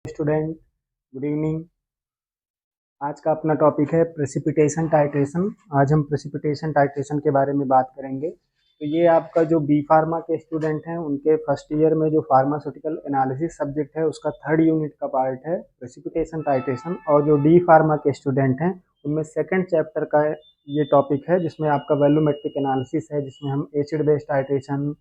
Student, good evening. आज का अपना टॉपिक है प्रेसिपिटेशन टाइट्रेशन। आज हम प्रेसिपिटेशन टाइट्रेशन के बारे में बात करेंगे। तो ये आपका जो बी फार्मा के स्टूडेंट हैं उनके फर्स्ट ईयर में जो फार्मास्यूटिकल एनालिसिस सब्जेक्ट है उसका थर्ड यूनिट का पार्ट है प्रेसिपिटेशन टाइट्रेशन। और जो डी फार्मा के स्टूडेंट हैं उनमें सेकेंड चैप्टर का ये टॉपिक है जिसमें आपका वैल्यूमेट्रिक एनालिसिस है, जिसमें हम acid base titration,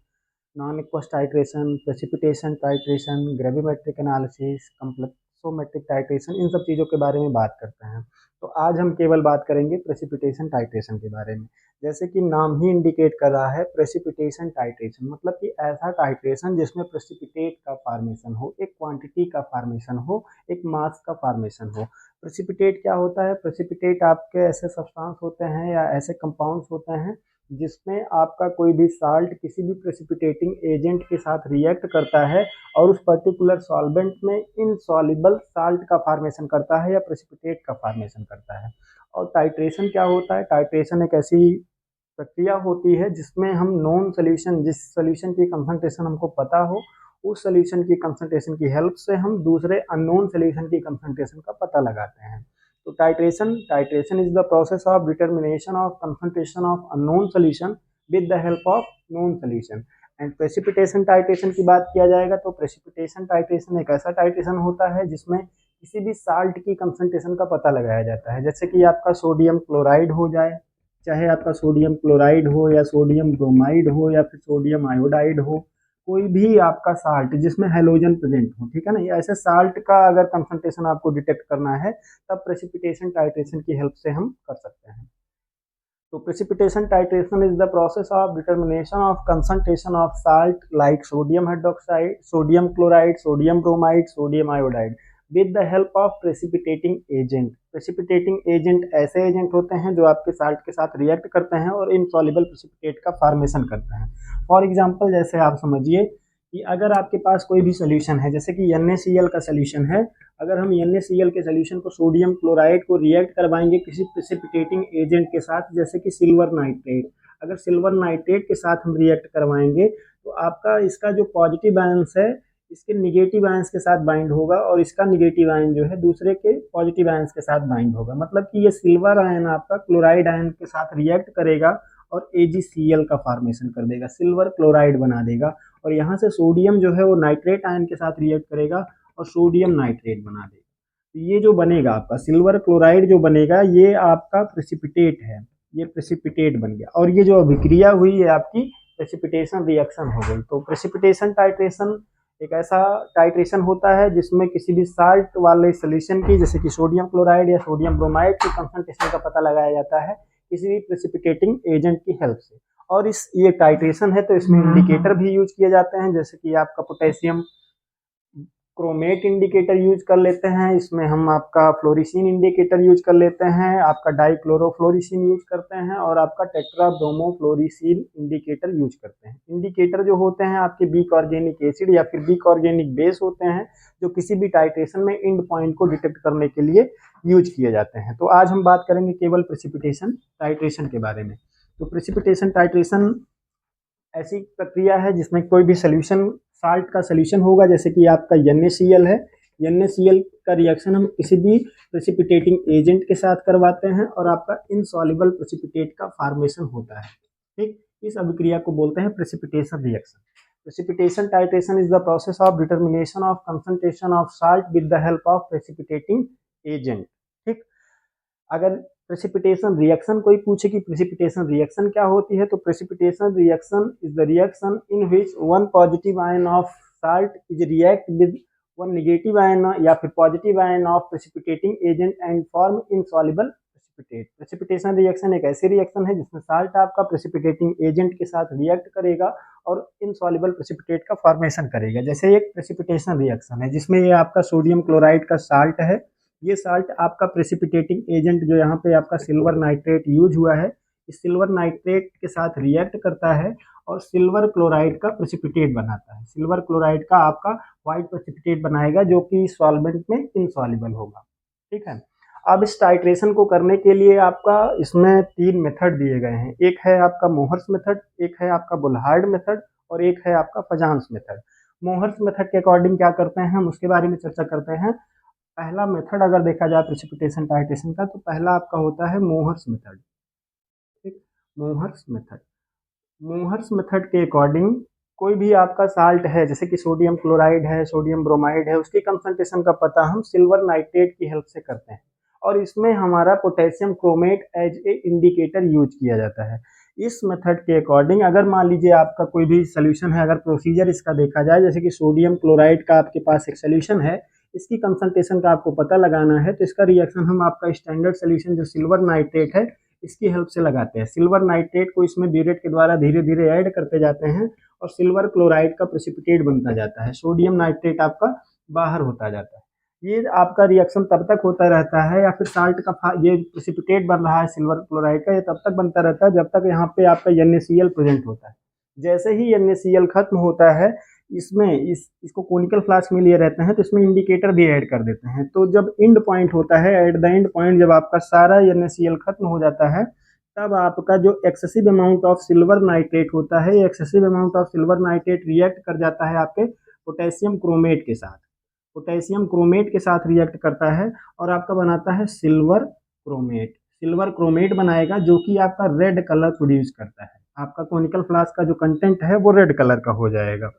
non aqueous titration, precipitation titration, gravimetric analysis, complexometric titration, इन सब चीज़ों के बारे में बात करते हैं। तो आज हम केवल बात करेंगे प्रेसिपिटेशन टाइट्रेशन के बारे में। जैसे कि नाम ही इंडिकेट कर रहा है प्रेसिपिटेशन टाइट्रेशन, मतलब कि ऐसा टाइट्रेशन जिसमें प्रेसिपिटेट का फॉर्मेशन हो, एक क्वांटिटी का फॉर्मेशन हो, एक मास का फॉर्मेशन हो। प्रेसिपिटेट क्या होता है? प्रेसिपिटेट आपके ऐसे सब्सटेंस होते हैं या ऐसे कंपाउंड्स होते हैं जिसमें आपका कोई भी साल्ट किसी भी प्रेसिपिटेटिंग एजेंट के साथ रिएक्ट करता है और उस पर्टिकुलर सॉल्वेंट में इनसॉल्युबल साल्ट का फॉर्मेशन करता है या प्रेसिपिटेट का फॉर्मेशन करता है। और टाइट्रेशन क्या होता है? टाइट्रेशन एक ऐसी प्रक्रिया होती है जिसमें हम नॉन सोल्यूशन, जिस सोल्यूशन की कंसंट्रेशन हमको पता हो, उस सोल्यूशन की कंसंट्रेशन की हेल्प से हम दूसरे अननोन सोल्यूशन की कंसंट्रेशन का पता लगाते हैं। तो titration is the process of determination of concentration of unknown solution with the help of known solution. And precipitation titration की बात किया जाएगा तो प्रेसिपिटेशन टाइट्रेशन एक ऐसा टाइट्रेशन होता है जिसमें किसी भी साल्ट की कंसंट्रेशन का पता लगाया जाता है। जैसे कि आपका सोडियम क्लोराइड हो जाए, चाहे आपका सोडियम क्लोराइड हो या सोडियम ब्रोमाइड हो या फिर सोडियम आयोडाइड हो, कोई भी आपका साल्ट जिसमें हैलोजन प्रेजेंट हो, ठीक है ना, ये ऐसे साल्ट का अगर कंसंट्रेशन आपको डिटेक्ट करना है तब प्रेसिपिटेशन टाइट्रेशन की हेल्प से हम कर सकते हैं। तो precipitation titration is the process of determination of concentration of salt like sodium hydroxide, sodium chloride, sodium bromide, sodium iodide with the help of precipitating agent। precipitating agent ऐसे agent होते हैं जो आपके साल्ट के साथ रिएक्ट करते हैं और इनसॉल्युबल प्रेसिपिटेट का फॉर्मेशन करते हैं। फॉर एग्जांपल जैसे आप समझिए कि अगर आपके पास कोई भी सोल्यूशन है, जैसे कि NaCl का सोल्यूशन है, अगर हम NaCl के सोल्यूशन को सोडियम क्लोराइड को रिएक्ट करवाएंगे किसी प्रेसिपिटेटिंग एजेंट के साथ, जैसे कि सिल्वर नाइट्रेट, अगर सिल्वर नाइट्रेट के साथ हम रिएक्ट करवाएंगे तो आपका इसका जो पॉजिटिव आयंस है इसके निगेटिव आयंस के साथ बाइंड होगा और इसका निगेटिव आयन जो है दूसरे के पॉजिटिव आयंस के साथ बाइंड होगा। मतलब कि ये सिल्वर आयन आपका क्लोराइड आयन के साथ रिएक्ट करेगा और AgCl का फॉर्मेशन कर देगा, सिल्वर क्लोराइड बना देगा। और यहाँ से सोडियम जो है वो नाइट्रेट आयन के साथ रिएक्ट करेगा और सोडियम नाइट्रेट बना देगा। तो ये जो बनेगा आपका सिल्वर क्लोराइड जो बनेगा ये आपका प्रेसिपिटेट है, ये प्रेसिपिटेट बन गया। और ये जो अभिक्रिया हुई है आपकी प्रेसिपिटेशन रिएक्शन हो गई। तो प्रेसिपिटेशन टाइट्रेशन एक ऐसा टाइट्रेशन होता है जिसमें किसी भी साल्ट वाले सोल्यूशन की, जैसे कि सोडियम क्लोराइड या सोडियम ब्रोमाइड की कंसंट्रेशन का पता लगाया जाता है किसी भी प्रेसिपिटेटिंग एजेंट की हेल्प से। और इस ये टाइट्रेशन है तो इसमें इंडिकेटर भी यूज किए जाते हैं, जैसे कि आपका पोटेशियम क्रोमेट इंडिकेटर यूज कर लेते हैं, इसमें हम आपका फ्लोरिसिन इंडिकेटर यूज कर लेते हैं, आपका डाइक्लोरोफ्लोरिसिन यूज करते हैं और आपका टेट्राब्रोमोफ्लोरिसिन इंडिकेटर यूज करते हैं। इंडिकेटर जो होते हैं आपके वीक ऑर्गेनिक एसिड या फिर वीक ऑर्गेनिक बेस होते हैं जो किसी भी टाइट्रेशन में एंड पॉइंट को डिटेक्ट करने के लिए यूज किए जाते हैं। तो आज हम बात करेंगे केवल प्रेसिपिटेशन टाइट्रेशन के बारे में। तो प्रेसिपिटेशन टाइट्रेशन ऐसी प्रक्रिया है जिसमें कोई भी सोल्यूशन, साल्ट का सोल्यूशन होगा, जैसे कि आपका NaCl है, NaCl का रिएक्शन हम किसी भी प्रेसिपिटेटिंग एजेंट के साथ करवाते हैं और आपका इनसॉल्युबल प्रेसिपिटेट का फॉर्मेशन होता है। ठीक, इस अभिक्रिया को बोलते हैं precipitation reaction. Precipitation titration is the process of determination of concentration of salt with the help of precipitating agent. ठीक, अगर प्रेसिपिटेशन रिएक्शन कोई पूछे कि प्रेसिपिटेशन रिएक्शन क्या होती है, तो precipitation reaction is the reaction in which one positive ion of salt is react with one negative ion या फिर positive ion of precipitating agent and form insoluble precipitate. Precipitation reaction एक ऐसी reaction है जिसमें साल्ट आपका precipitating agent के साथ react करेगा और इनसॉल्युबल प्रेसिपिटेट का फॉर्मेशन करेगा। जैसे एक प्रेसिपिटेशन रिएक्शन है जिसमें ये आपका सोडियम क्लोराइड का साल्ट है, ये साल्ट आपका प्रेसिपिटेटिंग एजेंट जो यहाँ पे आपका सिल्वर नाइट्रेट यूज हुआ है, इस सिल्वर नाइट्रेट के साथ रिएक्ट करता है और सिल्वर क्लोराइड का प्रेसिपिटेट बनाता है। सिल्वर क्लोराइड का आपका व्हाइट प्रेसिपिटेट बनाएगा जो कि सॉल्वेंट में इनसॉल्युबल होगा। ठीक है, अब इस टाइट्रेशन को करने के लिए आपका इसमें 3 मेथड दिए गए हैं। एक है आपका मोहर्स मेथड, एक है आपका बुल्हार्ड मेथड और एक है आपका फजान्स मेथड। मोहर्स मेथड के अकॉर्डिंग क्या करते हैं हम उसके बारे में चर्चा करते हैं। पहला मेथड अगर देखा जाए प्रेसिपिटेशन टाइट्रेशन का, तो पहला आपका होता है मोहर्स मेथड। ठीक, मोहर्स मेथड। मोहर्स मेथड के अकॉर्डिंग कोई भी आपका साल्ट है, जैसे कि सोडियम क्लोराइड है, सोडियम ब्रोमाइड है, उसकी कंसंट्रेशन का पता हम सिल्वर नाइट्रेट की हेल्प से करते हैं, और इसमें हमारा potassium chromate as a indicator use किया जाता है। इस मेथड के अकॉर्डिंग अगर मान लीजिए आपका कोई भी सोल्यूशन है, अगर प्रोसीजर इसका देखा जाए, जैसे कि सोडियम क्लोराइड का आपके पास एक सोल्यूशन है, इसकी कंसंट्रेशन का आपको पता लगाना है, तो इसका रिएक्शन हम आपका स्टैंडर्ड सोल्यूशन जो सिल्वर नाइट्रेट है इसकी हेल्प से लगाते हैं। सिल्वर नाइट्रेट को इसमें ब्यूरेट के द्वारा धीरे धीरे ऐड करते जाते हैं और सिल्वर क्लोराइड का प्रेसिपिटेट बनता जाता है, सोडियम नाइट्रेट आपका बाहर होता जाता है। ये आपका रिएक्शन तब तक होता रहता है, या फिर साल्ट का ये प्रेसिपिटेट बन रहा है सिल्वर क्लोराइड का, ये तब तक बनता रहता है जब तक यहाँ पे आपका NaCl प्रेजेंट होता है। जैसे ही NaCl खत्म होता है, इसमें इसको कोनिकल फ्लास्क में लिए रहते हैं, तो इसमें इंडिकेटर भी ऐड कर देते हैं। तो जब एंड पॉइंट होता है, एट द एंड पॉइंट जब आपका सारा NaCl खत्म हो जाता है, तब आपका जो excessive amount of silver nitrate होता है, excessive amount of silver nitrate react कर जाता है आपके पोटेशियम क्रोमेट के साथ, पोटेशियम क्रोमेट के साथ रिएक्ट करता है और आपका बनाता है सिल्वर क्रोमेट। सिल्वर क्रोमेट बनाएगा जो कि आपका रेड कलर प्रोड्यूस करता है, आपका कोनिकल फ्लास्क का जो कंटेंट है वो रेड कलर का हो जाएगा।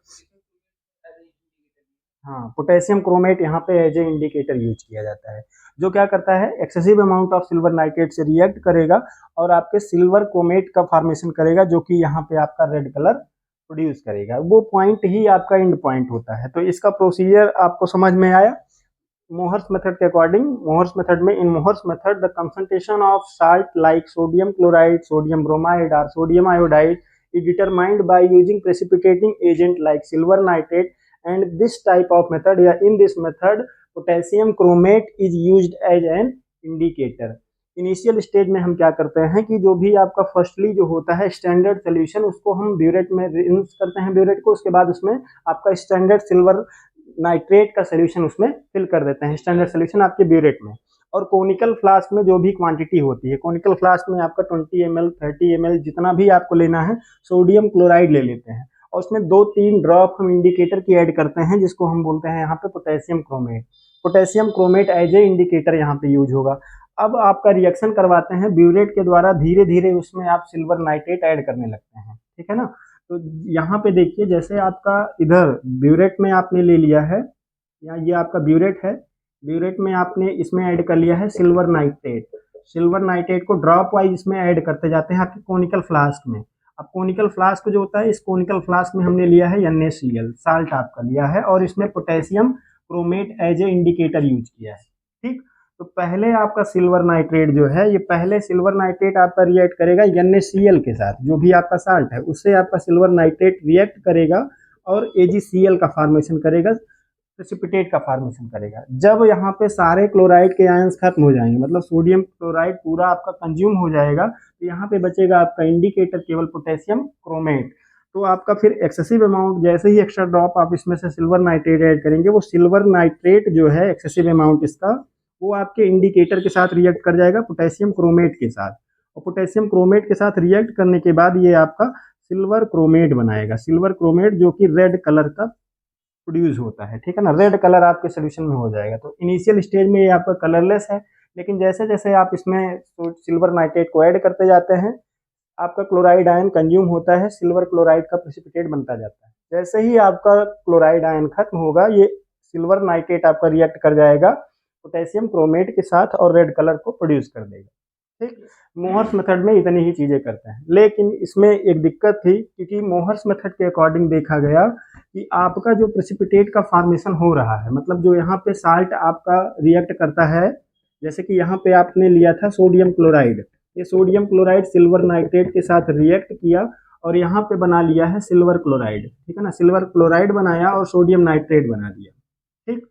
हाँ, पोटेशियम क्रोमेट यहाँ पे एज ए इंडिकेटर यूज किया जाता है, जो क्या करता है excessive amount of silver nitrate से रिएक्ट करेगा और आपके सिल्वर क्रोमेट का फॉर्मेशन करेगा, जो कि यहाँ पे आपका रेड कलर प्रोड्यूस करेगा। वो पॉइंट ही आपका एंड पॉइंट होता है। तो इसका प्रोसीजर आपको समझ में आया। मोहर्स मेथड के अकॉर्डिंग, मोहर्स मेथड में, in Mohr's method the concentration of salt like sodium chloride, sodium bromide और sodium iodide is determined by using precipitating agent like silver nitrate, and this type of method, या in this method potassium chromate is used as an indicator। Initial stage में हम क्या करते हैं कि जो भी आपका फर्स्टली जो होता है स्टैंडर्ड सोल्यूशन, उसको हम ब्यूरेट में रिंस करते हैं ब्यूरेट को, उसके बाद उसमें आपका स्टैंडर्ड सिल्वर नाइट्रेट का सोल्यूशन उसमें फिल कर देते हैं, स्टैंडर्ड सोल्यूशन आपके ब्यूरेट में। और कोनिकल फ्लास्क में जो भी क्वांटिटी होती है, कोनिकल फ्लास्क में आपका 20 ml 30 ml जितना भी आपको लेना है, सोडियम क्लोराइड ले लेते हैं और उसमें 2-3 ड्रॉप हम इंडिकेटर की ऐड करते हैं, जिसको हम बोलते हैं यहाँ पे potassium chromate. Potassium chromate as a indicator यहाँ पे यूज होगा। अब आपका रिएक्शन करवाते हैं ब्यूरेट के द्वारा, धीरे धीरे उसमें आप सिल्वर नाइट्रेट ऐड करने लगते हैं, ठीक है ना। तो यहाँ पे देखिए, जैसे आपका इधर ब्यूरेट में आपने ले लिया है, या ये आपका ब्यूरेट है, ब्यूरेट में आपने इसमें ऐड कर लिया है सिल्वर नाइट्रेट। सिल्वर नाइट्रेट को ड्रॉप वाइज इसमें ऐड करते जाते हैं आपके कोनिकल फ्लास्क में। अब कोनिकल फ्लास्क जो होता है, इस कोनिकल फ्लास्क में हमने लिया है NaCl साल्ट आपका लिया है, और इसमें potassium chromate as a indicator use किया है। ठीक, तो पहले आपका सिल्वर नाइट्रेट जो है, ये पहले सिल्वर नाइट्रेट आपका रिएक्ट करेगा NaCl के साथ, जो भी आपका साल्ट है उससे आपका सिल्वर नाइट्रेट रिएक्ट करेगा और AgCl का फॉर्मेशन करेगा, प्रेसिपिटेट का फॉर्मेशन करेगा। जब यहाँ पे सारे क्लोराइड के आयंस खत्म हो जाएंगे, मतलब सोडियम क्लोराइड पूरा आपका कंज्यूम हो जाएगा, तो यहाँ पे बचेगा आपका इंडिकेटर केवल पोटेशियम क्रोमेट। तो आपका फिर एक्सेसिव अमाउंट, जैसे ही एक्स्ट्रा ड्रॉप आप इसमें से सिल्वर नाइट्रेट ऐड करेंगे, वो सिल्वर नाइट्रेट जो है एक्सेसिव अमाउंट इसका, वो आपके इंडिकेटर के साथ रिएक्ट कर जाएगा पोटेशियम क्रोमेट के साथ, और पोटेशियम क्रोमेट के साथ रिएक्ट करने के बाद ये आपका सिल्वर क्रोमेट बनाएगा, सिल्वर क्रोमेट जो कि रेड कलर का प्रोड्यूस होता है, ठीक है ना, रेड कलर आपके सोल्यूशन में हो जाएगा। तो इनिशियल स्टेज में ये आपका कलरलेस है, लेकिन जैसे जैसे आप इसमें सिल्वर नाइट्रेट को ऐड करते जाते हैं, आपका क्लोराइड आयन कंज्यूम होता है, सिल्वर क्लोराइड का प्रेसिपिटेट बनता जाता है। जैसे ही आपका क्लोराइड आयन खत्म होगा, ये सिल्वर नाइट्रेट आपका रिएक्ट कर जाएगा पोटेशियम क्रोमेट के साथ और रेड कलर को प्रोड्यूस कर देगा। ठीक, मोहर्स मेथड में इतनी ही चीज़ें करते हैं, लेकिन इसमें एक दिक्कत थी, क्योंकि मोहर्स मेथड के अकॉर्डिंग देखा गया कि आपका जो प्रेसिपिटेट का फॉर्मेशन हो रहा है, मतलब जो यहाँ पे साल्ट आपका रिएक्ट करता है, जैसे कि यहाँ पे आपने लिया था सोडियम क्लोराइड, ये सोडियम क्लोराइड सिल्वर नाइट्रेट के साथ रिएक्ट किया और यहाँ पे बना लिया है सिल्वर क्लोराइड, ठीक है ना, सिल्वर क्लोराइड बनाया और सोडियम नाइट्रेट बना दिया। ठीक,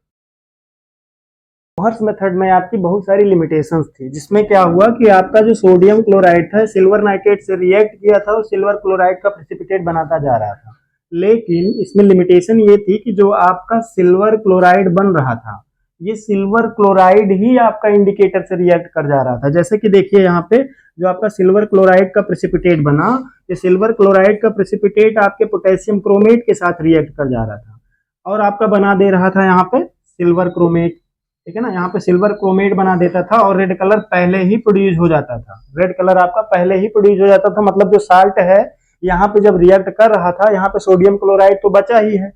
मोहर्स मेथड में आपकी बहुत सारी लिमिटेशंस थी, जिसमें क्या हुआ कि आपका जो सोडियम क्लोराइड था सिल्वर नाइट्रेट से रिएक्ट किया था और सिल्वर क्लोराइड का प्रेसिपिटेट बनाता जा रहा था, लेकिन इसमें लिमिटेशन ये थी कि जो आपका सिल्वर क्लोराइड बन रहा था, ये सिल्वर क्लोराइड ही आपका इंडिकेटर से रिएक्ट कर जा रहा था। जैसे कि देखिए यहाँ पे जो आपका सिल्वर क्लोराइड का प्रेसिपिटेट बना, ये सिल्वर क्लोराइड का प्रेसिपिटेट आपके पोटेशियम क्रोमेट के साथ रिएक्ट कर जा रहा था। और आपका बना दे रहा था यहाँ पे सिल्वर क्रोमेट, ठीक है ना, यहाँ पे सिल्वर क्रोमेट बना देता था और रेड कलर पहले ही प्रोड्यूस हो जाता था, रेड कलर आपका पहले ही प्रोड्यूस हो जाता था। मतलब जो साल्ट है यहाँ पे जब रिएक्ट कर रहा था, यहाँ पे सोडियम क्लोराइड तो बचा ही है,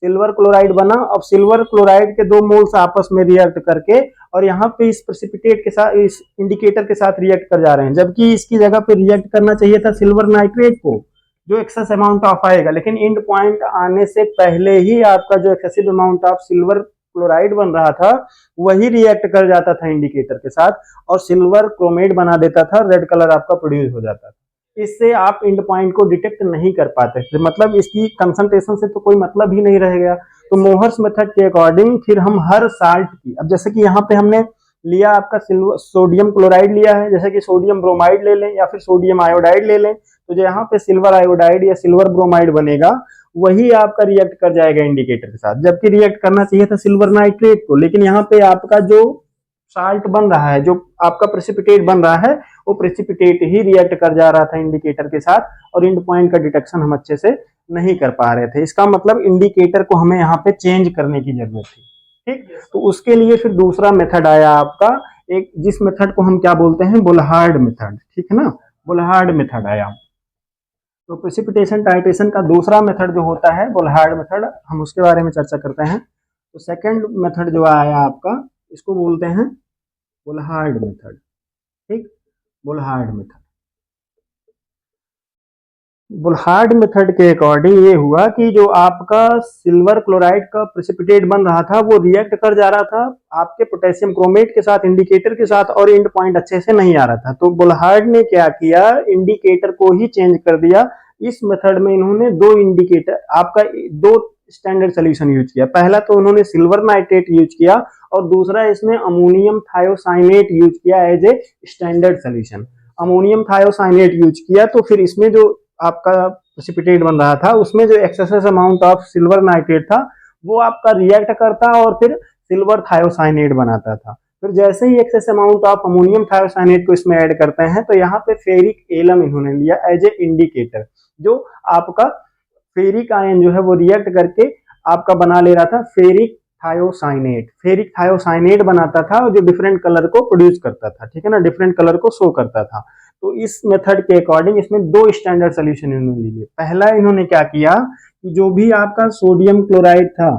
सिल्वर क्लोराइड बना। अब सिल्वर क्लोराइड के दो मोल्स आपस में रिएक्ट करके और यहाँ पे इस प्रेसिपिटेट के साथ, इस इंडिकेटर के साथ रिएक्ट कर जा रहे हैं, जबकि इसकी जगह पे रिएक्ट करना चाहिए था सिल्वर नाइट्रेट को, जो एक्सेस अमाउंट ऑफ आएगा, लेकिन एंड पॉइंट आने से पहले ही आपका जो excessive amount of silver chloride बन रहा था वही रिएक्ट कर जाता था इंडिकेटर के साथ और सिल्वर क्रोमेट बना देता था, रेड कलर आपका प्रोड्यूस हो जाता था। इससे आप एंड पॉइंट को डिटेक्ट नहीं कर पाते थे, मतलब इसकी कंसंट्रेशन से तो कोई मतलब ही नहीं रह गया। तो मोहर्स मेथड के अकॉर्डिंग फिर हम हर साल्ट की, अब जैसे कि यहाँ पे हमने लिया आपका सिल्वर सोडियम क्लोराइड लिया है, जैसे कि सोडियम ब्रोमाइड ले लें या फिर सोडियम आयोडाइड ले लें, तो जो यहाँ पे सिल्वर आयोडाइड या सिल्वर ब्रोमाइड बनेगा वही आपका रिएक्ट कर जाएगा इंडिकेटर के साथ, जबकि रिएक्ट करना चाहिए था सिल्वर नाइट्रेट को। लेकिन यहाँ पे आपका जो साल्ट बन रहा है, जो आपका प्रेसिपिटेट बन रहा है, वो प्रेसिपिटेट ही रिएक्ट कर जा रहा था इंडिकेटर के साथ और एंड पॉइंट का डिटेक्शन हम अच्छे से नहीं कर पा रहे थे। इसका मतलब इंडिकेटर को हमें यहाँ पे चेंज करने की जरूरत थी, ठीक। तो उसके लिए फिर दूसरा मेथड आया आपका, एक जिस मेथड को हम क्या बोलते हैं, बुलहार्ड मेथड, ठीक है ना, बुलहार्ड मेथड आया। तो प्रेसिपिटेशन टाइट्रेशन का दूसरा मेथड जो होता है बुलहार्ड मेथड, हम उसके बारे में चर्चा करते हैं। तो सेकंड मेथड जो आया आपका, इसको बोलते हैं बुलहार्ड मेथड, ठीक, बुलहार्ड मेथड। बुलहार्ड मेथड के अकॉर्डिंग ये हुआ कि जो आपका सिल्वर क्लोराइड का प्रेसिपिटेट बन रहा था वो रिएक्ट कर जा रहा था आपके पोटेशियम क्रोमेट के साथ, इंडिकेटर के साथ, और एंड पॉइंट अच्छे से नहीं आ रहा था। तो बुलहार्ड ने क्या किया, इंडिकेटर को ही चेंज कर दिया। इस मेथड में इन्होंने दो इंडिकेटर, आपका दो स्टैंडर्ड सोल्यूशन यूज किया। पहला तो उन्होंने सिल्वर नाइट्रेट यूज किया और दूसरा इसमें अमोनियम थायोसाइनेट यूज किया as a standard solution. Ammonium thiocyanate use किया तो फिर इसमें जो आपका प्रेसिपिटेट बन रहा था उसमें जो excessive amount of silver nitrate था वो आपका रिएक्ट करता और फिर सिल्वर थायोसाइनेट बनाता था। फिर जैसे ही excess amount of ammonium thiocyanate को इसमें ऐड करते हैं तो यहाँ पे फेरिक एलम इन्होंने लिया एज ए इंडिकेटर, जो आपका फेरिक आयन जो है वो रिएक्ट करके आपका बना ले रहा था फेरिक थायोसाइनेट, फेरिक थायोसाइनेट बनाता था जो डिफरेंट कलर को प्रोड्यूस करता था, ठीक है ना, डिफरेंट कलर को शो करता था। तो इस मेथड के अकॉर्डिंग इसमें दो स्टैंडर्ड सोल्यूशन इन्होंने लिए। पहला इन्होंने क्या किया कि जो भी आपका सोडियम क्लोराइड था,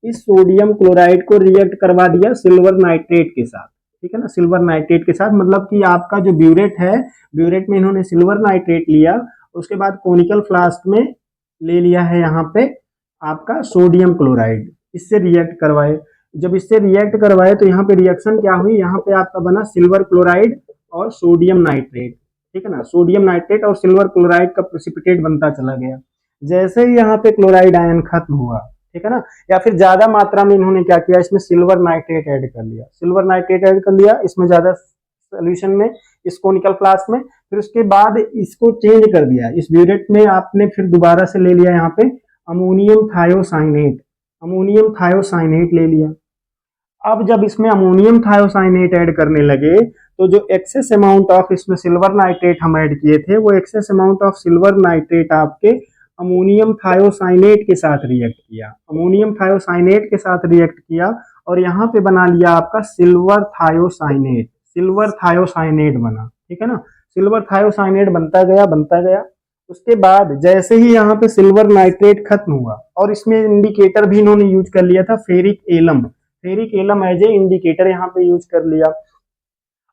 इस सोडियम क्लोराइड को रिएक्ट करवा दिया सिल्वर नाइट्रेट के साथ, ठीक है ना, सिल्वर नाइट्रेट के साथ। मतलब कि आपका जो ब्यूरेट है, ब्यूरेट में इन्होंने सिल्वर नाइट्रेट लिया, उसके बाद कोनिकल फ्लास्क में ले लिया है यहाँ पे आपका सोडियम क्लोराइड, इससे रिएक्ट करवाए। जब इससे रिएक्ट करवाए तो यहाँ पे रिएक्शन क्या हुई, यहाँ पे आपका बना सिल्वर क्लोराइड और सोडियम नाइट्रेट, ठीक है ना, सोडियम नाइट्रेट और सिल्वर क्लोराइड का प्रेसिपिटेट बनता चला गया। जैसे ही यहाँ पे क्लोराइड आयन खत्म हुआ, ठीक है ना, या फिर ज्यादा मात्रा में इन्होंने क्या किया, इसमें सिल्वर नाइट्रेट ऐड कर लिया, सिल्वर नाइट्रेट ऐड कर लिया इसमें ज्यादा सोल्यूशन में, इस कोनिकल फ्लास्क में। फिर उसके बाद इसको चेंज कर दिया, इस ब्यूरेट में आपने फिर दोबारा से ले लिया यहाँ पे अमोनियम थायोसाइनेट, अमोनियम थायोसाइनेट ले लिया। अब जब इसमें अमोनियम थायोसाइनेट ऐड करने लगे तो जो एक्सेस अमाउंट ऑफ इसमें सिल्वर नाइट्रेट हम ऐड किए थे वो access amount of silver nitrate आपके अमोनियम थायोसाइनेट के साथ रिएक्ट किया, अमोनियम थायोसाइनेट के साथ रिएक्ट किया और यहाँ पे बना लिया आपका सिल्वर थायोसाइनेट, सिल्वर थायोसाइनेट बना, ठीक है ना, सिल्वर थायोसाइनेट बनता गया। उसके बाद जैसे ही यहाँ पे सिल्वर नाइट्रेट खत्म हुआ और इसमें इंडिकेटर भी इन्होंने यूज कर लिया था ferric alum, ferric alum as a indicator यहाँ पे यूज कर लिया।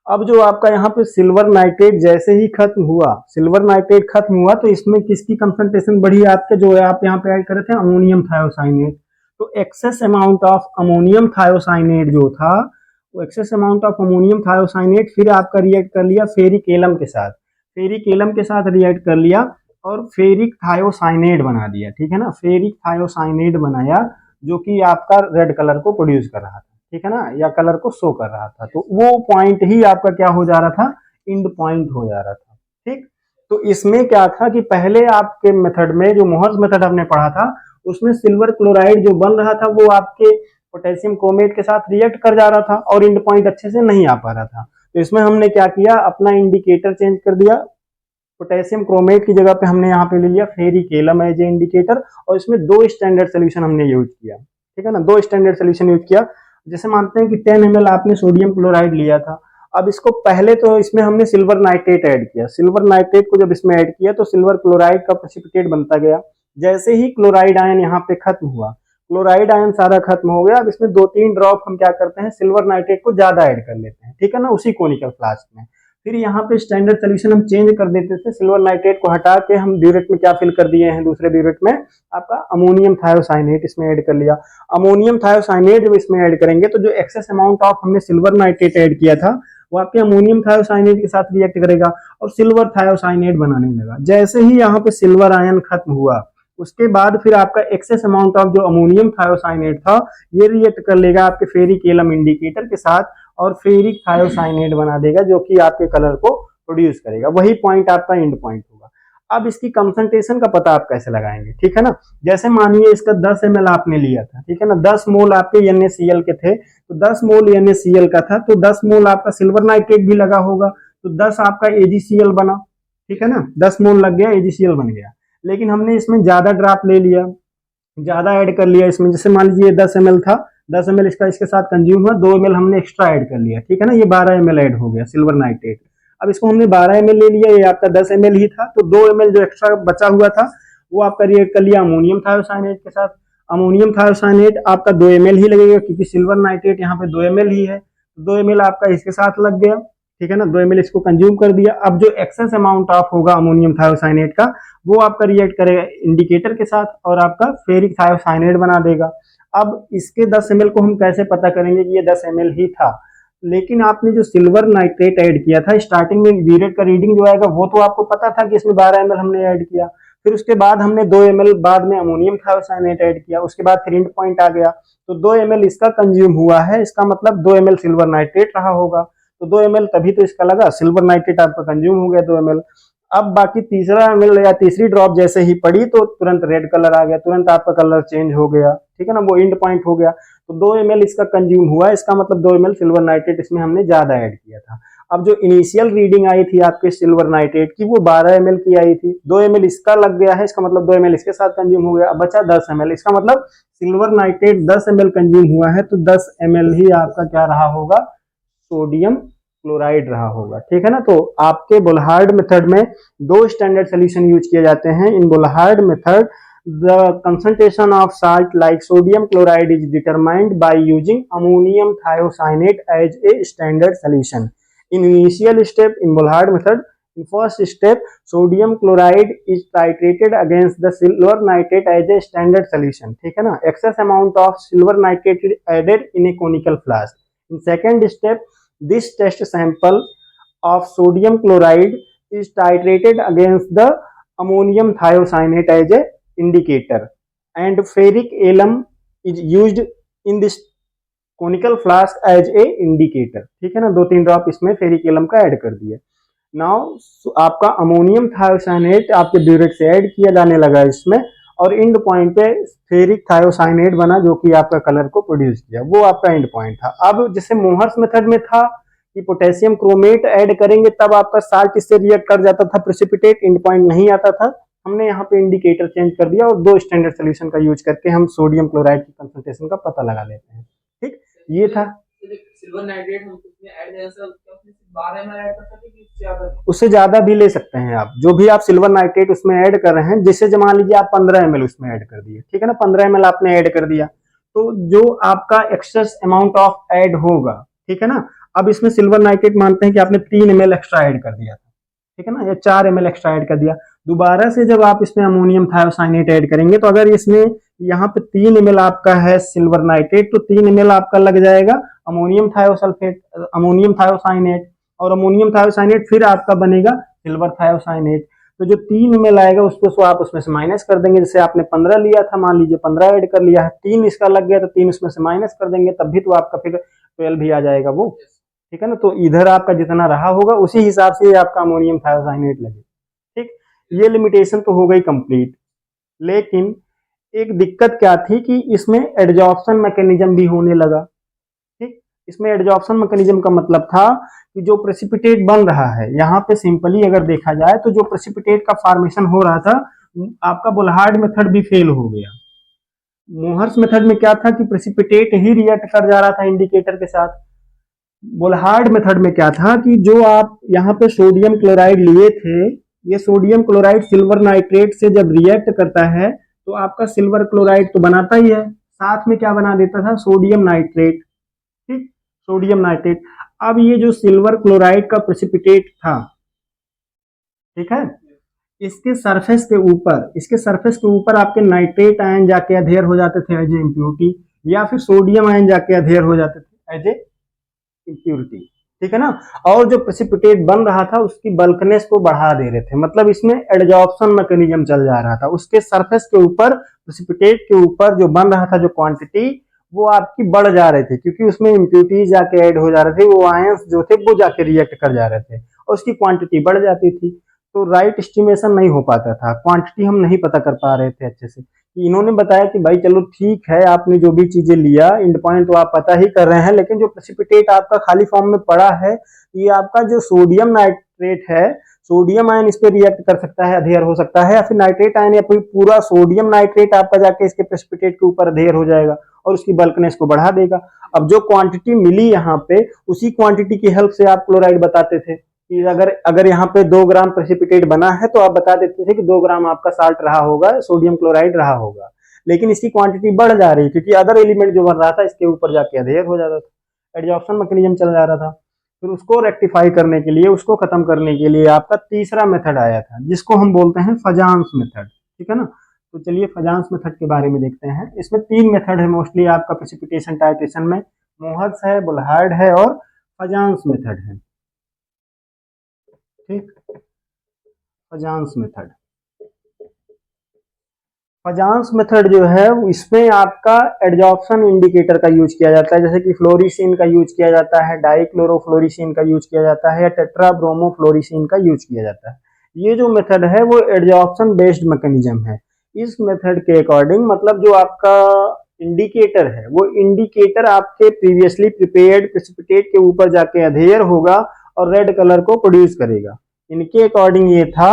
अब जो आपका यहाँ पे सिल्वर नाइट्रेट जैसे ही खत्म हुआ, सिल्वर नाइट्रेट खत्म हुआ तो इसमें किसकी कंसंट्रेशन बढ़ी, आपके जो है आप यहाँ पे ऐड करे थे अमोनियम थायोसाइनेट। तो access amount of ammonium thiocyanate जो था, वो access amount of ammonium thiocyanate फिर आपका रिएक्ट कर लिया फेरिक एलम के साथ, फेरिक एलम के साथ रिएक्ट कर लिया और फेरिक थायोसाइनेट बना दिया, ठीक है ना, फेरिक थायोसाइनेट बनाया जो कि आपका रेड कलर को प्रोड्यूस कर रहा था, ठीक है ना, या कलर को शो कर रहा था। तो वो पॉइंट ही आपका क्या हो जा रहा था, इंड पॉइंट हो जा रहा था, ठीक। तो इसमें क्या था कि पहले आपके मेथड में जो मोहर्स मेथड हमने पढ़ा था उसमें सिल्वर क्लोराइड जो बन रहा था वो आपके पोटेशियम क्रोमेट के साथ रिएक्ट कर जा रहा था और इंड पॉइंट अच्छे से नहीं आ पा रहा था। तो इसमें हमने क्या किया, अपना इंडिकेटर चेंज कर दिया, पोटेशियम क्रोमेट की जगह पे हमने यहाँ पे ले लिया ferric alum as a indicator और इसमें दो स्टैंडर्ड सोल्यूशन हमने यूज किया। ठीक है ना, 2 स्टैंडर्ड सोल्यूशन यूज किया। जैसे मानते हैं कि 10 ml आपने सोडियम क्लोराइड लिया था, अब इसको पहले तो इसमें हमने सिल्वर नाइट्रेट ऐड किया, सिल्वर नाइट्रेट को जब इसमें ऐड किया तो सिल्वर क्लोराइड का प्रेसिपिटेट बनता गया। जैसे ही क्लोराइड आयन यहाँ पे खत्म हुआ, क्लोराइड आयन सारा खत्म हो गया, अब इसमें 2-3 ड्रॉप हम क्या करते हैं, सिल्वर नाइट्रेट को ज्यादा ऐड कर लेते हैं, ठीक है ना, उसी कोनिकल फ्लास्क में। फिर यहाँ पे स्टैंडर्ड सोल्यूशन हम चेंज कर देते थे, सिल्वर नाइट्रेट को हटा के हम ब्यूरेट में क्या फिल कर दिए हैं, दूसरे ब्यूरेट में आपका अमोनियम थायोसाइनेट इसमें ऐड कर लिया। अमोनियम थायोसाइनेट जब इसमें ऐड करेंगे तो जो एक्सेस अमाउंट ऑफ हमने सिल्वर नाइट्रेट ऐड किया था वो आपके अमोनियम थायोसाइनेट के साथ रिएक्ट करेगा और सिल्वर थायोसाइनेट बनाने लगा। जैसे ही यहाँ पे सिल्वर आयन खत्म हुआ, उसके बाद फिर आपका एक्सेस अमाउंट ऑफ जो अमोनियम थायोसाइनेट था ये रिएक्ट कर लेगा आपके फेरिक एलम इंडिकेटर के साथ और फेरिक थायोसाइनेट बना देगा, जो कि आपके कलर को प्रोड्यूस करेगा। वही पॉइंट आपका एंड पॉइंट होगा। अब इसकी कंसंट्रेशन का पता आप कैसे लगाएंगे, ठीक है ना। जैसे मानिए इसका 10 ml आपने लिया था, ठीक है ना, 10 मोल आपके NaCl के थे, तो 10 मोल NaCl का था, तो 10 मोल आपका सिल्वर नाइट्रेट भी लगा होगा, तो 10 आपका AgCl बना, ठीक है ना, 10 मोल लग गया, AgCl बन गया। लेकिन हमने इसमें ज्यादा ड्रॉप ले लिया, ज्यादा ऐड कर लिया इसमें, जैसे मान लीजिए 10 ml था, 10 ml इसका इसके साथ कंज्यूम हुआ, 2 ml हमने एक्स्ट्रा ऐड कर लिया, ठीक है ना, ये 12 ml ऐड हो गया सिल्वर नाइट्रेट। अब इसको हमने 12 ml ले लिया, ये आपका 10 ml ही था, तो 2 ml जो एक्स्ट्रा बचा हुआ था वो आपका रिएक्ट कर लिया अमोनियम थायोसाइनेट के साथ। अमोनियम थायोसाइनेट आपका 2 ml ही लगेगा, क्योंकि सिल्वर नाइट्रेट यहाँ पे 2 ml ही है, 2 ml आपका इसके साथ लग गया, ठीक है ना, 2 ml इसको कंज्यूम कर दिया। अब जो एक्सेस अमाउंट ऑफ होगा अमोनियम थायोसाइनेट का वो आपका रिएक्ट करेगा इंडिकेटर के साथ और आपका फेरिक थायोसाइनेट बना देगा। अब इसके 10 ml को हम कैसे पता करेंगे कि ये 10 ml ही था, लेकिन आपने जो सिल्वर नाइट्रेट ऐड किया था स्टार्टिंग में ब्यूरेट का रीडिंग जो आएगा वो तो आपको पता था कि इसमें 12 ml हमने ऐड किया, फिर उसके बाद हमने 2 ml बाद में अमोनियम थायोसाइनेट ऐड किया, उसके बाद फिर एंड पॉइंट आ गया, तो 2 ml इसका कंज्यूम हुआ है, इसका मतलब 2 ml सिल्वर नाइट्रेट रहा होगा, तो 2 ml तभी तो इसका लगा, सिल्वर नाइट्रेट आपका कंज्यूम हो गया 2 ml। अब बाकी तीसरा ml या तीसरी ड्रॉप जैसे ही पड़ी तो तुरंत रेड कलर आ गया, तुरंत आपका कलर चेंज हो गया, ठीक है ना, वो एंड पॉइंट हो गया। तो 2 ml इसका कंज्यूम हुआ, इसका मतलब 2 ml सिल्वर नाइट्रेट इसमें हमने ज्यादा ऐड किया था। अब जो इनिशियल रीडिंग आई थी आपके सिल्वर नाइट्रेट की वो 12 ml की आई थी, 2 ml इसका लग गया है, इसका मतलब 2 ml इसके साथ कंज्यूम हो गया, अब बचा 10 ml, इसका मतलब सिल्वर नाइट्रेट 10 ml कंज्यूम हुआ है, तो 10 ml ही आपका क्या रहा होगा, सोडियम क्लोराइड रहा होगा, ठीक है ना। तो आपके बोलहार्ड मेथड में 2 स्टैंडर्ड सोल्यूशन यूज किए जाते हैं। इन बोलहार्ड method the concentration of salt like sodium chloride is determined by using ammonium thiocyanate as a standard solution. In initial step in Bollard method, in first step sodium chloride is titrated against the silver nitrate as a standard solution, ठीक है ना, excess amount of silver nitrate is added in a conical flask. In second step, this test sample of sodium chloride is titrated against the ammonium thiocyanate as a indicator and ferric alum is used in this conical flask as a indicator, ठीक है ना, 2-3 drop इसमें ferric alum का add कर दिए। Now आपका ammonium thiocyanate आपके burette से ऐड किया जाने लगा इसमें और एंड पॉइंट पे फेरिक थायोसाइनेट बना, जो कि आपका कलर को प्रोड्यूस किया, वो आपका एंड पॉइंट था। अब जैसे मोहर्स मेथड में था कि पोटेशियम क्रोमेट ऐड करेंगे तब आपका साल्ट इससे रिएक्ट कर जाता था, प्रेसिपिटेट एंड पॉइंट नहीं आता था, हमने यहाँ पे इंडिकेटर चेंज कर दिया और 2 स्टैंडर्ड सोल्यूशन का यूज करके हम सोडियम क्लोराइड की कंसंट्रेशन का पता लगा लेते हैं, ठीक, ये था। सिल्वर नाइट्रेट हम उसमें ऐड जैसा 12 ml ऐड कर सकते हैं कि उससे ज्यादा, उससे ज्यादा भी ले सकते हैं आप, जो भी आप सिल्वर नाइट्रेट उसमें ऐड कर रहे हैं, जैसे मान लीजिए आप 15 ml उसमें ऐड कर दिए, ठीक है ना, 15 ml आपने ऐड कर दिया, तो जो आपका एक्सेस अमाउंट ऑफ ऐड होगा, ठीक है ना, अब इसमें सिल्वर नाइट्रेट मानते हैं कि आपने 3 ml एक्स्ट्रा ऐड कर दिया था, ठीक है ना, या 4 ml एक्स्ट्रा ऐड कर दिया, दोबारा से जब आप इसमें अमोनियम थायोसाइनेट ऐड करेंगे तो अगर इसमें यहाँ पे 3 ml आपका है सिल्वर नाइट्रेट, तो 3 ml आपका लग जाएगा अमोनियम थायोसल्फेट, अमोनियम थायोसाइनेट, और अमोनियम थायोसाइनेट फिर आपका बनेगा सिल्वर थायोसाइनेट। तो जो 3 ml आएगा उसको आप उसमें से माइनस कर देंगे, जैसे आपने 15 लिया था, मान लीजिए 15 ऐड कर लिया है, 3 इसका लग गया तो 3 उसमें से माइनस कर देंगे, तब भी तो आपका फिर 12 ही आ जाएगा वो, ठीक है ना। तो इधर आपका जितना रहा होगा उसी हिसाब से आपका अमोनियम थायोसाइनेट लगे, ठीक। ये लिमिटेशन तो हो गई कंप्लीट, लेकिन एक दिक्कत क्या थी कि इसमें एडजॉर्प्शन मैकेनिज्म भी होने लगा, ठीक। इसमें एडजॉर्प्शन मैकेनिज्म का मतलब था कि जो प्रेसिपिटेट बन रहा है, यहाँ पे सिंपली अगर देखा जाए तो जो प्रेसिपिटेट का फॉर्मेशन हो रहा था, आपका बोलहार्ड मेथड भी फेल हो गया। मोहर्स मेथड में क्या था कि प्रेसिपिटेट ही रिएक्ट कर जा रहा था इंडिकेटर के साथ। बोलहार्ड मेथड में क्या था कि जो आप यहाँ पे सोडियम क्लोराइड लिए थे, ये सोडियम क्लोराइड सिल्वर नाइट्रेट से जब रिएक्ट करता है तो आपका सिल्वर क्लोराइड तो बनाता ही है, साथ में क्या बना देता था, सोडियम नाइट्रेट। ठीक, सोडियम नाइट्रेट। अब ये जो सिल्वर क्लोराइड का प्रेसिपिटेट था, ठीक है, इसके सरफेस के ऊपर आपके नाइट्रेट आयन जाके अधेयर हो जाते थे एज ए इम्प्योरिटी, या फिर सोडियम आयन जाके अधेयर हो जाते थे एज ए इम्प्योरिटी। ठीक है ना। और जो प्रेसिपिटेट बन रहा था उसकी बल्कनेस को बढ़ा दे रहे थे, मतलब इसमें एडजॉर्प्शन मैकेनिज्म चल जा रहा था। उसके सरफेस के ऊपर, प्रेसिपिटेट के ऊपर जो बन रहा था जो क्वांटिटी, वो आपकी बढ़ जा रहे थे, क्योंकि उसमें इम्प्योरिटीज जाके ऐड हो जा रहे थे, वो आयंस जो थे वो जाके रिएक्ट कर जा रहे थे और उसकी क्वांटिटी बढ़ जाती थी। तो राइट एस्टिमेशन नहीं हो पाता था, क्वांटिटी हम नहीं पता कर पा रहे थे अच्छे से। इन्होंने बताया कि भाई चलो ठीक है, आपने जो भी चीजें लिया एंड पॉइंट तो आप पता ही कर रहे हैं, लेकिन जो प्रेसिपिटेट आपका खाली फॉर्म में पड़ा है, ये आपका जो सोडियम नाइट्रेट है, सोडियम आयन इस पे रिएक्ट कर सकता है, अधेयर हो सकता है, या फिर नाइट्रेट आयन या फिर पूरा सोडियम नाइट्रेट आपका जाके इसके प्रेसिपिटेट के ऊपर अधेयर हो जाएगा और उसकी बल्कनेस को बढ़ा देगा। अब जो क्वांटिटी मिली यहाँ पे, उसी क्वांटिटी की हेल्प से आप क्लोराइड बताते थे कि अगर यहाँ पे 2 ग्राम प्रेसिपिटेट बना है तो आप बता देते थे कि 2 ग्राम आपका साल्ट रहा होगा, सोडियम क्लोराइड रहा होगा। लेकिन इसकी क्वांटिटी बढ़ जा रही है क्योंकि अदर एलिमेंट जो बन रहा था इसके ऊपर जाके अधेयर हो जाता था, एडजॉर्प्शन मैकेनिज्म चल जा रहा था। फिर उसको रेक्टिफाई करने के लिए, उसको खत्म करने के लिए आपका तीसरा मेथड आया था, जिसको हम बोलते हैं फजांस मेथड। ठीक है ना। तो चलिए फजांस मेथड के बारे में देखते हैं। इसमें 3 मेथड है मोस्टली आपका प्रेसिपिटेशन टाइट्रेशन में, मोहर्स है, बोलहार्ड है और फजांस मेथड है। ठीक, फजांस मेथड। फजांस मेथड जो है इसमें आपका एडजॉर्प्शन इंडिकेटर का यूज किया जाता है, जैसे कि फ्लोरिसिन का यूज किया जाता है, डाइक्लोरोफ्लोरिसिन का यूज किया जाता है, या टेट्राब्रोमोफ्लोरिसिन का यूज किया जाता है। ये जो मेथड है वो एडजॉर्प्शन बेस्ड मैकेनिज्म है। इस मेथड के अकॉर्डिंग, मतलब जो आपका इंडिकेटर है वो इंडिकेटर आपके प्रीवियसली प्रिपेयर्ड प्रेसिपिटेट के ऊपर जाके अधेयर होगा और रेड कलर को प्रोड्यूस करेगा। इनके अकॉर्डिंग ये था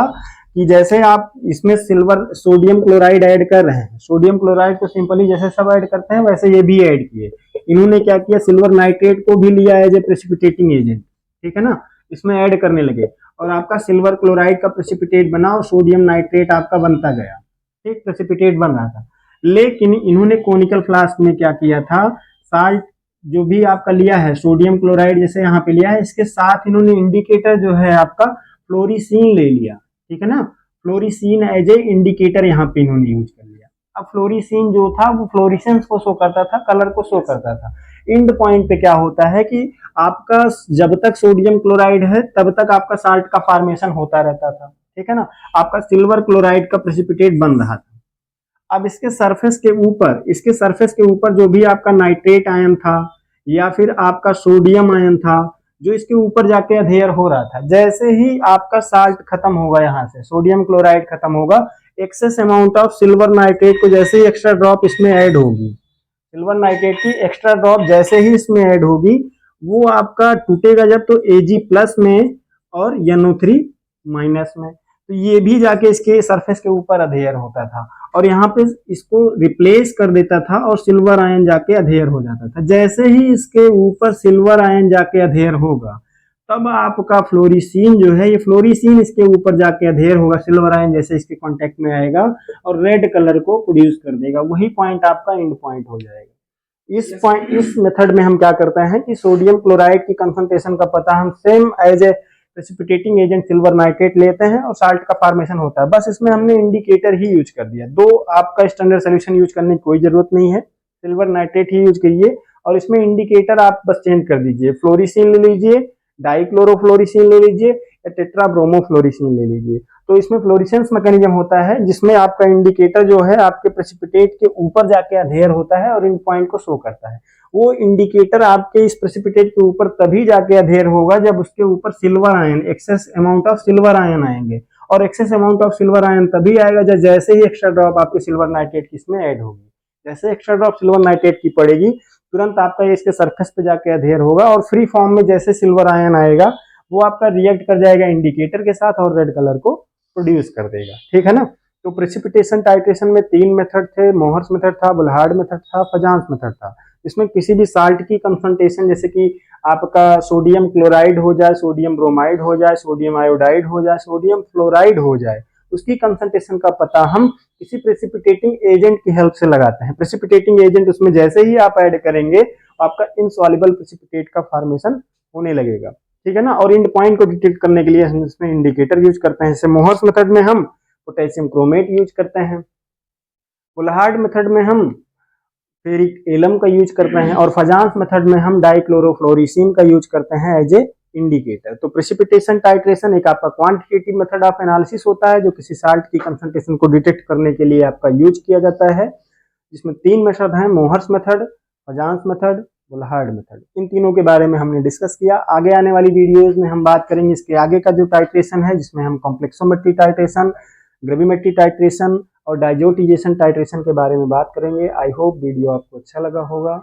कि जैसे आप इसमें सिल्वर सोडियम क्लोराइड ऐड कर रहे हैं, सोडियम क्लोराइड को सिंपली जैसे सब ऐड करते हैं वैसे ये भी ऐड किए। इन्होंने क्या किया, सिल्वर नाइट्रेट को भी लिया एज ए प्रेसिपिटेटिंग एजेंट। ठीक है ना, इसमें ऐड करने लगे और आपका सिल्वर क्लोराइड का प्रेसिपिटेट बना और सोडियम नाइट्रेट आपका बनता गया। ठीक, प्रेसिपिटेट बन रहा था। लेकिन इन्होंने कोनिकल फ्लास्क में क्या किया था, साल्ट जो भी आपका लिया है, सोडियम क्लोराइड जैसे यहाँ पे लिया है, इसके साथ इन्होंने इंडिकेटर जो है आपका फ्लोरिसीन ले लिया। ठीक है ना, फ्लोरिसीन एज ए इंडिकेटर यहाँ पे इन्होंने यूज कर लिया। अब फ्लोरिसीन जो था वो फ्लोरिसेंस को शो करता था, कलर को शो करता था। इंड पॉइंट पे क्या होता है कि आपका जब तक सोडियम क्लोराइड है तब तक आपका साल्ट का फॉर्मेशन होता रहता था। ठीक है ना, आपका सिल्वर क्लोराइड का प्रेसिपिटेट बन रहा था। अब इसके सरफेस के ऊपर जो भी आपका नाइट्रेट आयन था या फिर आपका सोडियम आयन था, जो इसके ऊपर जाके अधेयर हो रहा था, जैसे ही आपका साल्ट खत्म होगा, यहाँ से सोडियम क्लोराइड खत्म होगा, access amount of silver nitrate को जैसे ही एक्स्ट्रा ड्रॉप इसमें ऐड होगी, सिल्वर नाइट्रेट की एक्स्ट्रा ड्रॉप जैसे ही इसमें ऐड होगी, वो आपका टूटेगा जब तो Ag प्लस में और NO3 माइनस में, तो ये भी जाके इसके सरफेस के ऊपर अधेयर होता था और यहाँ पे इसको रिप्लेस कर देता था और सिल्वर आयन जाके अधेयर हो जाता था। जैसे ही इसके ऊपर सिल्वर आयन जाके अधेयर होगा, तब आपका फ्लोरिसीन जो है, ये फ्लोरिसीन इसके ऊपर जाके अधेयर होगा, सिल्वर आयन जैसे इसके कांटेक्ट में आएगा और रेड कलर को प्रोड्यूस कर देगा। वही पॉइंट आपका एंड पॉइंट हो जाएगा। इस मेथड में हम क्या करते हैं कि सोडियम क्लोराइड की कंसंट्रेशन का पता हम same as a precipitating agent silver nitrate लेते हैं और साल्ट का फॉर्मेशन होता है। बस इसमें हमने इंडिकेटर ही यूज कर दिया। दो आपका स्टैंडर्ड सोल्यूशन यूज करने की कोई जरूरत नहीं है, सिल्वर नाइट्रेट ही यूज करिए और इसमें इंडिकेटर आप बस चेंज कर दीजिए, फ्लोरिसीन ले लीजिए, डाइक्लोरोफ्लोरिसीन ले लीजिए या टेट्राब्रोमोफ्लोरिसीन ले लीजिए। तो इसमें फ्लोरिसेंस मैकेनिज्म होता है जिसमें आपका इंडिकेटर जो है आपके प्रेसिपिटेट के ऊपर जाके अधेयर होता है और इन पॉइंट को शो करता है। वो इंडिकेटर आपके इस प्रेसिपिटेट के ऊपर तभी जाके अधेयर होगा जब उसके ऊपर silver ion, access amount of silver ion आएंगे, और access amount of silver ion तभी आएगा जब जैसे ही एक्स्ट्रा ड्रॉप आपके सिल्वर नाइट्रेट की इसमें ऐड होगी। जैसे एक्स्ट्रा ड्रॉप सिल्वर नाइट्रेट की पड़ेगी, तुरंत आपका ये इसके सरफेस पे जाके अधेयर होगा और फ्री फॉर्म में जैसे सिल्वर आयन आएगा वो आपका रिएक्ट कर जाएगा इंडिकेटर के साथ और रेड कलर को प्रोड्यूस कर देगा। ठीक है ना। तो प्रेसिपिटेशन टाइट्रेशन में 3 मेथड थे, मोहर्स मेथड था, बुलहार्ड मेथड था, फजांस मेथड था। इसमें किसी भी साल्ट की कंसंट्रेशन, जैसे कि आपका सोडियम क्लोराइड हो जाए, सोडियम ब्रोमाइड हो जाए, सोडियम आयोडाइड हो जाए, सोडियम फ्लोराइड हो जाए, उसकी कंसंट्रेशन का पता हम किसी प्रेसिपिटेटिंग एजेंट की हेल्प से लगाते हैं। प्रेसिपिटेटिंग एजेंट उसमें जैसे ही आप ऐड करेंगे, आपका इनसॉल्युबल प्रेसिपिटेट का फॉर्मेशन होने लगेगा, ठीक है ना। और इंड पॉइंट को डिटेक्ट करने के लिए हम इसमें इंडिकेटर यूज करते हैं। जैसे मोहर्स मेथड में हम पोटेशियम क्रोमेट यूज करते हैं, बुलहार्ड मेथड में हम फेरिक एलम का यूज करते हैं, और फजांस मेथड में हम डाइक्लोरोफ्लोरिसिन का यूज करते हैं एज ए इंडिकेटर। तो प्रेसिपिटेशन टाइट्रेशन एक आपका क्वांटिटेटिव मेथड ऑफ एनालिसिस होता है, जो किसी साल्ट की कंसंट्रेशन को डिटेक्ट करने के लिए आपका यूज किया जाता है, जिसमें 3 मेथड हैं, Mohr's method, Fajans method, Volhard method. इन तीनों के बारे में हमने डिस्कस किया। आगे आने वाली वीडियोज में हम बात करेंगे इसके आगे का जो टाइट्रेशन है, जिसमें हम कॉम्प्लेक्सोमेट्री टाइट्रेशन, ग्रेविमेट्री टाइट्रेशन और डाइजोटिजेशन टाइट्रेशन के बारे में बात करेंगे। आई होप वीडियो आपको अच्छा लगा होगा।